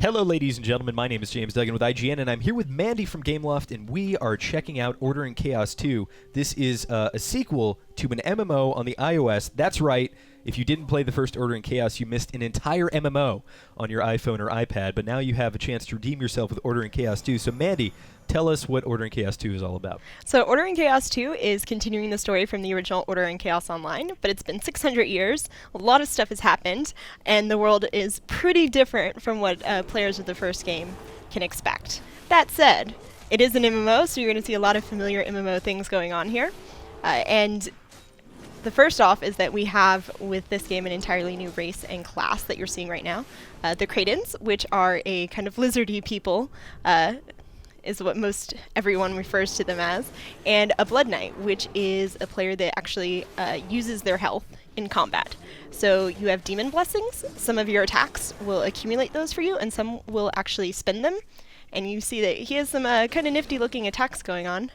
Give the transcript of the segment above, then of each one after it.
Hello, ladies and gentlemen. My name is James Duggan with IGN, and I'm here with Mandy from Gameloft, and we are checking out Order in Chaos 2. This is a sequel to an MMO on the iOS. That's right. If you didn't play the first Order in Chaos, you missed an entire MMO on your iPhone or iPad, but now you have a chance to redeem yourself with Order in Chaos 2. So, Mandy, tell us what Order in Chaos 2 is all about. So Order in Chaos 2 is continuing the story from the original Order in Chaos Online, but it's been 600 years, a lot of stuff has happened, and the world is pretty different from what players of the first game can expect. That said, it is an MMO, so you're going to see a lot of familiar MMO things going on here. And the first off is that we have, with this game, an entirely new race and class that you're seeing right now. The Kratons, which are a kind of lizardy people, is what most everyone refers to them as, and a Blood Knight, which is a player that actually uses their health in combat. So you have demon blessings. Some of your attacks will accumulate those for you, and some will actually spend them. And you see that he has some kind of nifty looking attacks going on.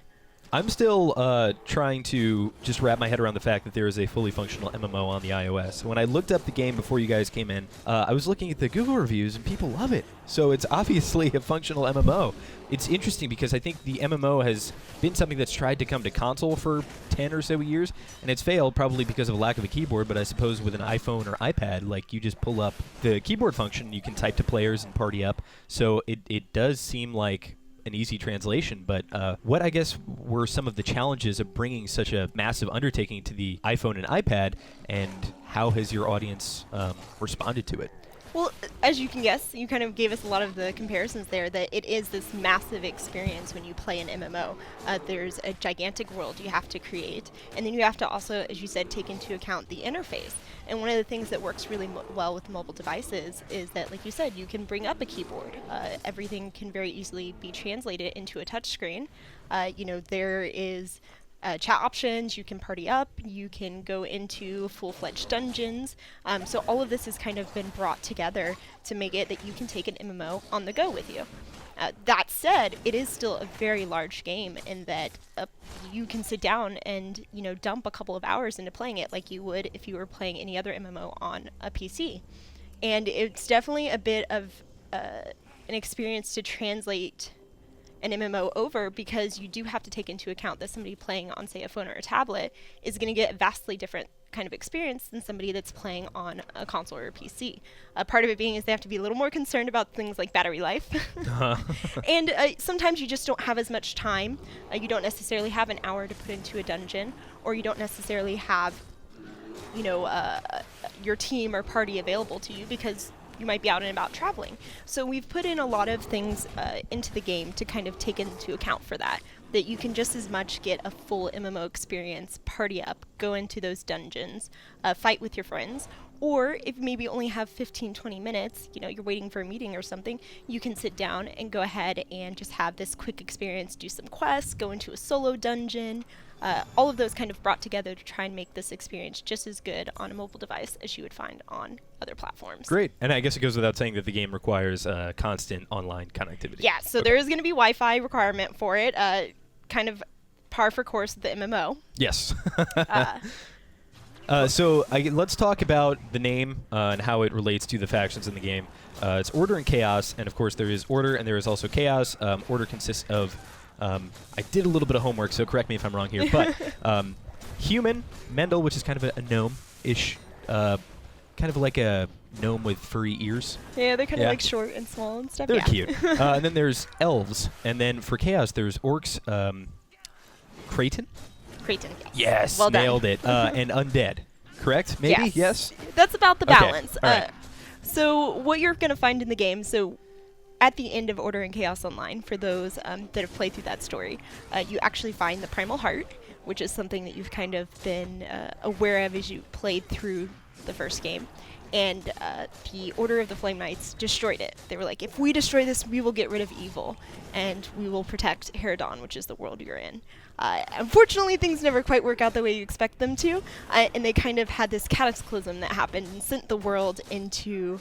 I'm still trying to just wrap my head around the fact that there is a fully functional MMO on the iOS. When I looked up the game before you guys came in, I was looking at the Google reviews, and people love it. So it's obviously a functional MMO. It's interesting because I think the MMO has been something that's tried to come to console for 10 or so years, and it's failed probably because of a lack of a keyboard, but I suppose with an iPhone or iPad, like, you just pull up the keyboard function, you can type to players and party up. So it does seem like an easy translation, but what I guess were some of the challenges of bringing such a massive undertaking to the iPhone and iPad, and how has your audience responded to it? Well, as you can guess, you kind of gave us a lot of the comparisons there, that it is this massive experience when you play an MMO. There's a gigantic world you have to create, and then you have to also, as you said, take into account the interface. And one of the things that works really well with mobile devices is that, like you said, you can bring up a keyboard. Everything can very easily be translated into a touchscreen. There is chat options, you can party up, you can go into full-fledged dungeons. So all of this has kind of been brought together to make it that you can take an MMO on the go with you. That said, it is still a very large game in that you can sit down and dump a couple of hours into playing it like you would if you were playing any other MMO on a PC. And it's definitely a bit of an experience to translate an MMO over, because you do have to take into account that somebody playing on, say, a phone or a tablet is going to get a vastly different kind of experience than somebody that's playing on a console or a PC. Part of it being is they have to be a little more concerned about things like battery life. And sometimes you just don't have as much time. You don't necessarily have an hour to put into a dungeon, or you don't necessarily have, your team or party available to you because you might be out and about traveling. So we've put in a lot of things into the game to kind of take into account for that you can just as much get a full MMO experience, party up, go into those dungeons, fight with your friends, or if maybe only have 15-20 minutes, you're waiting for a meeting or something, you can sit down and go ahead and just have this quick experience, do some quests, go into a solo dungeon. All of those kind of brought together to try and make this experience just as good on a mobile device as you would find on other platforms. Great. And I guess it goes without saying that the game requires constant online connectivity. Yeah, so there is going to be Wi-Fi requirement for it, kind of par for course with the MMO. Yes. So let's talk about the name and how it relates to the factions in the game. It's Order and Chaos, and of course there is Order and there is also Chaos. Order consists of I did a little bit of homework, so correct me if I'm wrong here, but human, Mendel, which is kind of a gnome-ish, kind of like a gnome with furry ears. Yeah, they're kind of like short and small and stuff. They're cute. And then there's elves, and then for Chaos there's orcs, Kraton? Kraton, yes. Well Nailed done. it. And undead, correct? Maybe? Yes? That's about the balance. All right. So what you're going to find in the game, so at the end of Order in Chaos Online, for those that have played through that story, you actually find the Primal Heart, which is something that you've kind of been aware of as you played through the first game. And the Order of the Flame Knights destroyed it. They were like, if we destroy this, we will get rid of evil, and we will protect Herodon, which is the world you're in. Unfortunately, things never quite work out the way you expect them to, and they kind of had this cataclysm that happened and sent the world into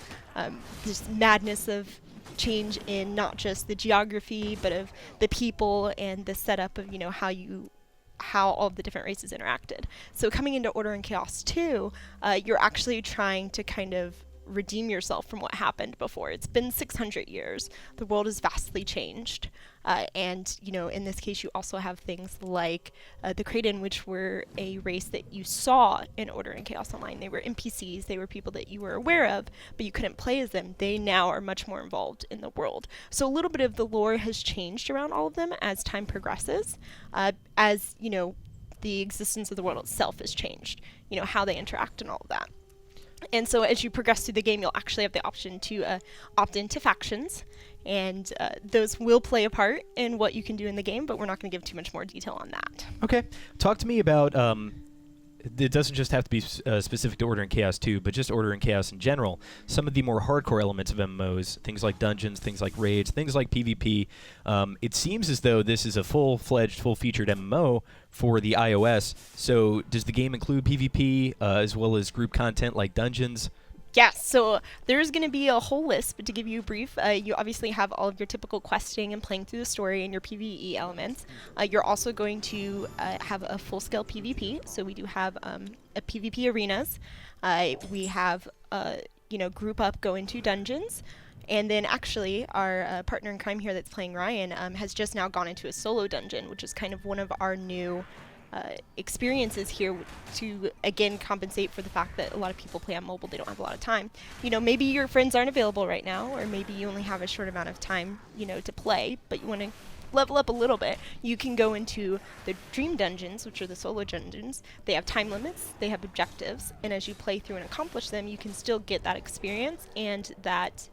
this madness of change in not just the geography, but of the people and the setup of, how all of the different races interacted. So coming into Order in Chaos 2, you're actually trying to kind of redeem yourself from what happened before. It's been 600 years. The world has vastly changed. And, you know, in this case, you also have things like the Kraden, which were a race that you saw in Order and Chaos Online. They were NPCs. They were people that you were aware of, but you couldn't play as them. They now are much more involved in the world. So a little bit of the lore has changed around all of them as time progresses, as, you know, the existence of the world itself has changed, you know, how they interact and all of that. And so as you progress through the game, you'll actually have the option to opt into factions, and those will play a part in what you can do in the game, but we're not going to give too much more detail on that. Okay. Talk to me about, it doesn't just have to be specific to Order and Chaos 2, but just Order and Chaos in general. Some of the more hardcore elements of MMOs, things like dungeons, things like raids, things like PvP. It seems as though this is a full-fledged, full-featured MMO for the iOS. So does the game include PvP as well as group content like dungeons? Yes, so there's going to be a whole list, but to give you a brief, you obviously have all of your typical questing and playing through the story and your PvE elements. You're also going to have a full-scale PvP, so we do have a PvP arenas. We have, you know, group up, go into dungeons. And then actually, our partner in crime here that's playing Ryan has just now gone into a solo dungeon, which is kind of one of our new experiences here to, again, compensate for the fact that a lot of people play on mobile. They don't have a lot of time. You know, maybe your friends aren't available right now, or maybe you only have a short amount of time, you know, to play, but you want to level up a little bit. You can go into the dream dungeons, which are the solo dungeons. They have time limits, they have objectives, and as you play through and accomplish them, you can still get that experience and that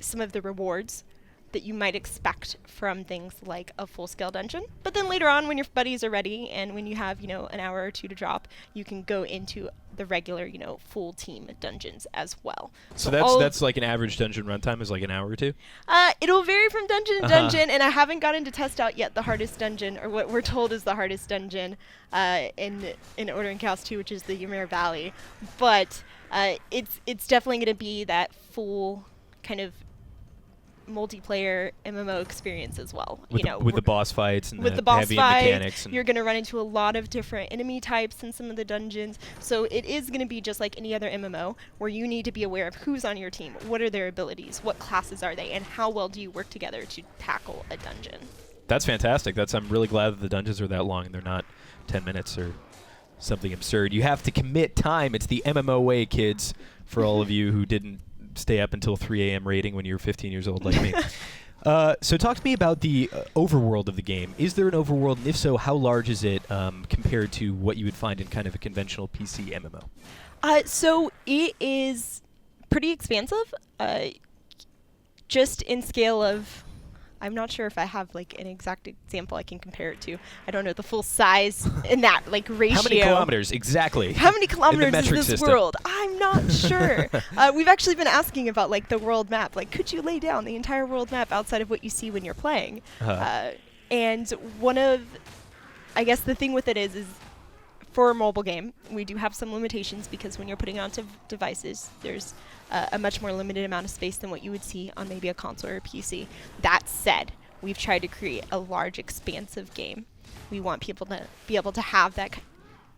some of the rewards that you might expect from things like a full-scale dungeon. But then later on, when your buddies are ready and when you have, you know, an hour or two to drop, you can go into the regular, you know, full team dungeons as well. So that's like an average dungeon runtime is like an hour or two? It'll vary from dungeon to dungeon, and I haven't gotten to test out yet the hardest dungeon, or what we're told is the hardest dungeon in Order and Chaos 2, which is the Ymir Valley. But it's definitely going to be that full kind of multiplayer MMO experience as well. With the boss fights and with the boss heavy fight, mechanics. You're going to run into a lot of different enemy types in some of the dungeons. So it is going to be just like any other MMO, where you need to be aware of who's on your team, what are their abilities, what classes are they, and how well do you work together to tackle a dungeon. That's fantastic. I'm really glad that the dungeons are that long and they're not 10 minutes or something absurd. You have to commit time. It's the MMO way, kids, for all of you who didn't stay up until 3 a.m. raiding when you were 15 years old like me. So talk to me about the overworld of the game. Is there an overworld, and if so, how large is it compared to what you would find in kind of a conventional PC MMO? So it is pretty expansive, just in scale of, I'm not sure if I have like an exact example I can compare it to. I don't know the full size in that like ratio. How many kilometers exactly? How many kilometers is this system? world? I'm not sure. We've actually been asking about like the world map. Like, could you lay down the entire world map outside of what you see when you're playing? And one of, I guess the thing with it is for a mobile game, we do have some limitations because when you're putting it onto devices, there's a much more limited amount of space than what you would see on maybe a console or a PC. That said, we've tried to create a large, expansive game. We want people to be able to have that,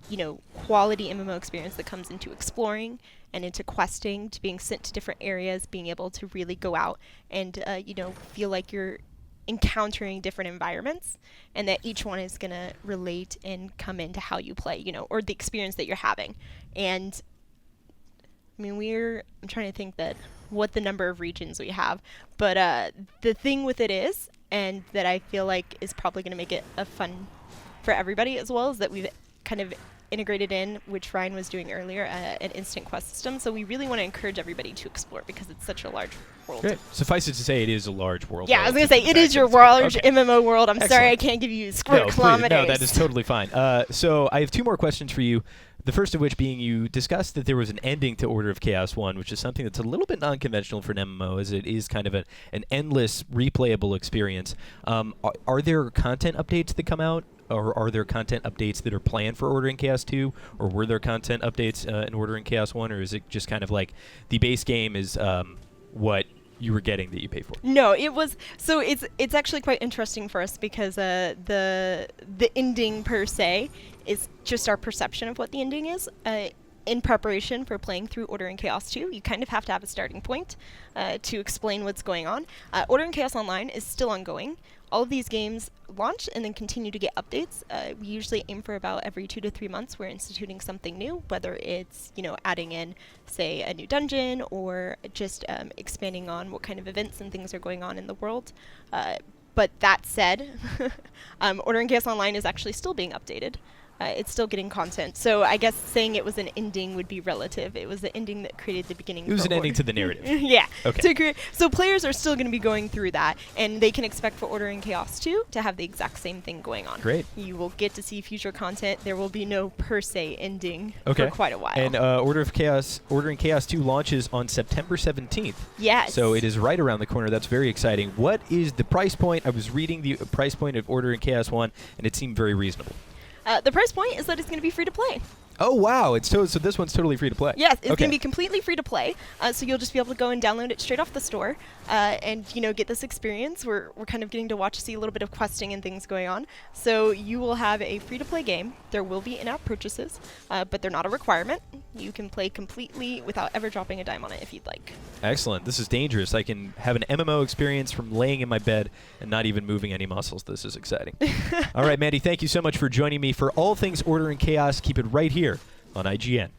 you know, quality MMO experience that comes into exploring and into questing, to being sent to different areas, being able to really go out and, you know, feel like you're encountering different environments, and that each one is going to relate and come into how you play, you know, or the experience that you're having. And I mean, I'm trying to think that what the number of regions we have, but the thing with it is, and that I feel like is probably going to make it a fun for everybody as well, is that we've kind of integrated in, which Ryan was doing earlier, an instant quest system. So we really want to encourage everybody to explore because it's such a large world. Great. Suffice it to say, it is a large world. Yeah, I was going to say, it is your large MMO world. I'm Excellent. Sorry I can't give you square kilometers. No, that is totally fine. So I have two more questions for you. The first of which being, you discussed that there was an ending to Order of Chaos 1, which is something that's a little bit non-conventional for an MMO, as it is kind of an endless, replayable experience. Are there content updates that come out? Or are there content updates that are planned for Order in Chaos 2? Or were there content updates in Order in Chaos 1? Or is it just kind of like the base game is what you were getting that you paid for? No, it was. So it's actually quite interesting for us because the ending per se is just our perception of what the ending is. in preparation for playing through Order and Chaos 2, you kind of have to have a starting point to explain what's going on. Order and Chaos Online is still ongoing. All of these games launch and then continue to get updates. We usually aim for about every 2 to 3 months we're instituting something new, whether it's, adding in, say, a new dungeon or just expanding on what kind of events and things are going on in the world. But that said, Order and Chaos Online is actually still being updated. It's still getting content. So I guess saying it was an ending would be relative. It was the ending that created the beginning. It was an ending to the narrative. Yeah. Okay. So players are still going to be going through that, and they can expect for Order and Chaos 2 to have the exact same thing going on. Great. You will get to see future content. There will be no per se ending for quite a while. And Order and Chaos 2 launches on September 17th. Yes. So it is right around the corner. That's very exciting. What is the price point? I was reading the price point of Order and Chaos 1, and it seemed very reasonable. The price point is that it's going to be free to play. Oh, wow. So this one's totally free to play. Yes, it's going to be completely free to play. So you'll just be able to go and download it straight off the store and, get this experience. We're kind of getting to see a little bit of questing and things going on. So you will have a free to play game. There will be in-app purchases, but they're not a requirement. You can play completely without ever dropping a dime on it if you'd like. Excellent. This is dangerous. I can have an MMO experience from laying in my bed and not even moving any muscles. This is exciting. All right, Mandy, thank you so much for joining me. For all things Order and Chaos, keep it right here on IGN.